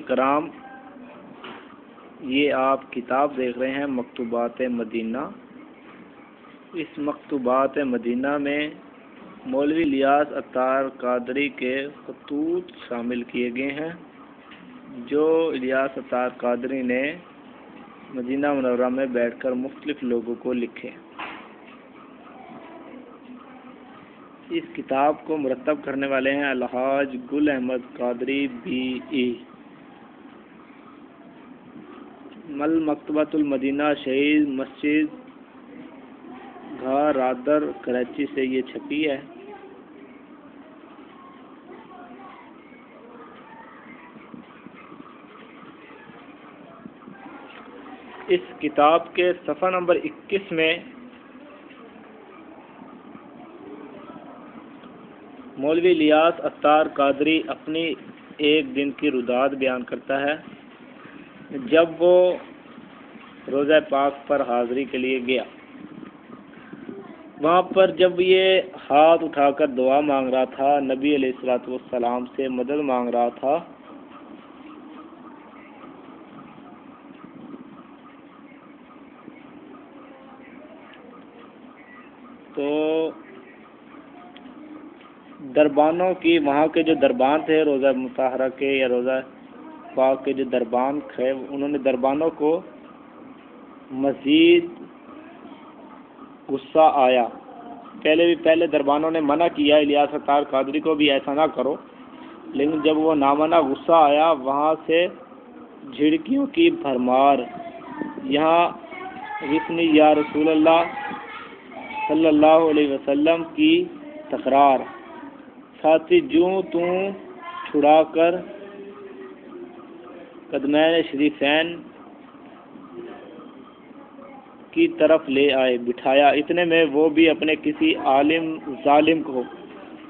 کرام، یہ آپ کتاب دیکھ رہے ہیں مکتوبات مدینہ۔ اس مکتوبات مدینہ میں مولوی الیاس عطار قادری کے خطوط شامل کیے گئے ہیں جو الیاس عطار قادری نے مدینہ منورہ میں بیٹھ کر مختلف لوگوں کو لکھے۔ اس کتاب کو مرتب کرنے والے ہیں الحاج گل احمد قادری BE۔ مکتبۃ المدینہ شہید مسجد گھا رادر کراچی سے یہ چھپی ہے۔ اس کتاب کے صفحہ نمبر 21 میں مولوی الیاس عطار قادری اپنی ایک دن کی روداد بیان کرتا ہے جب وہ روضہ پاک پر حاضری کے لیے گیا۔ وہاں پر جب یہ ہاتھ اٹھا کر دعا مانگ رہا تھا، نبی علیہ الصلوۃ والسلام سے مدد مانگ رہا تھا، تو دربانوں کی وہاں کے جو دربان تھے روضہ مطہرہ کے یا روضہ پاک کے جو دربان تھے، انہوں نے دربانوں کو مزید غصہ آیا۔ پہلے دربانوں نے منع کیا الیاس عطار قادری کو بھی ایسا نہ کرو، لیکن جب وہ نامنع غصہ آیا، وہاں سے جھڑکیوں کی بھرمار، یہاں غثنی یا رسول اللہ صلی اللہ علیہ وسلم کی تکرار، ساتھی جوں توں چھڑا کر قدمین شریفین کی طرف لے آئے، بٹھایا۔ اتنے میں وہ بھی اپنے کسی عالم ظالم کو،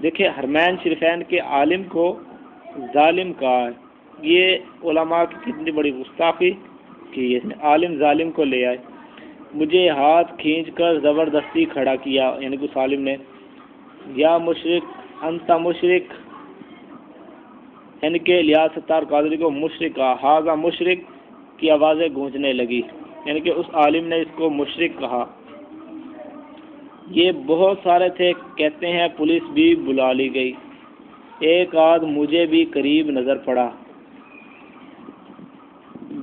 دیکھیں حرمین شریفین کے عالم کو ظالم کہا ہے، یہ علماء کی کتنی بڑی گستاخی کی ہے۔ عالم ظالم کو لے آئے، مجھے ہاتھ کھینچ کر زبردستی کھڑا کیا، یعنی کہ عالم نے، یا مشرک انت مشرک، یعنی کہ الیاس عطار قادری کو مشرک کہا۔ ہاذا مشرک کی آوازیں گونجنے لگی، یعنی کہ اس عالم نے اس کو مشرک کہا۔ یہ بہت سارے تھے، کہتے ہیں پولیس بھی بلا لی گئی، ایک آدھ مجھے بھی قریب نظر پڑا۔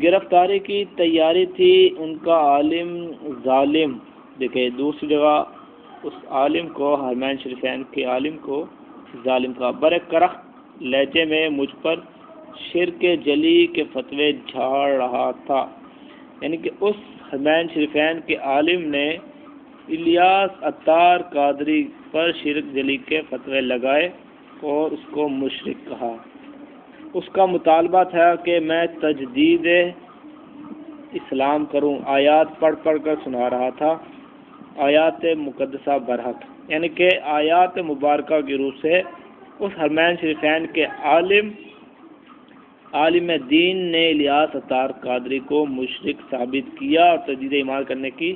گرفتاری کی تیاری تھی، ان کا عالم ظالم، دیکھیں دوسری جگہ اس عالم کو، حرمین شریفین کے عالم کو ظالم کا، برے کرخت لہجے میں مجھ پر شرک جلی کے فتوے جھاڑ رہا تھا، یعنی کہ اس حرمین شریفین کے عالم نے الیاس عطار قادری پر شرک جلی کے فتوے لگائے اور اس کو مشرک کہا۔ اس کا مطالبہ تھا کہ میں تجدید اسلام کروں، آیات پڑھ کر سنا رہا تھا، آیات مقدسہ برحق، یعنی کہ آیات مبارکہ کی روح سے اس حرمین شریفین کے عالم دین نے الیاس عطار قادری کو مشرک ثابت کیا اور تجدید ایمان کرنے کی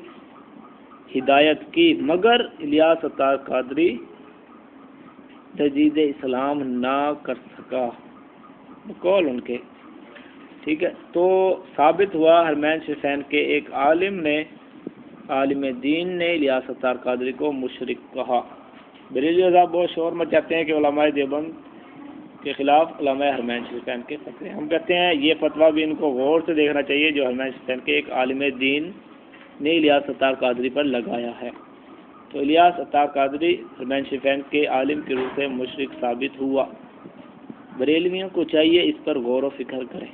ہدایت کی، مگر الیاس عطار قادری تجدید اسلام نہ کر سکا، قول ان کے، ٹھیک ہے۔ تو ثابت ہوا حرمین شریفین کے ایک عالم دین نے الیاس عطار قادری کو مشرک کہا۔ بریلوی حضرات بہت شور مچاتے ہیں کہ علماء دیوبند کے خلاف علماء حرمین شریفین کے فتوے، ہم کہتے ہیں یہ فتویٰ بھی ان کو غور سے دیکھنا چاہیے جو حرمین شریفین کے ایک عالم دین نے الیاس عطار قادری پر لگایا ہے۔ تو الیاس عطار قادری حرمین شریفین کے عالم کی روح سے مشرک ثابت ہوا۔ بریلویوں کو چاہیے اس پر غور و فکر کریں۔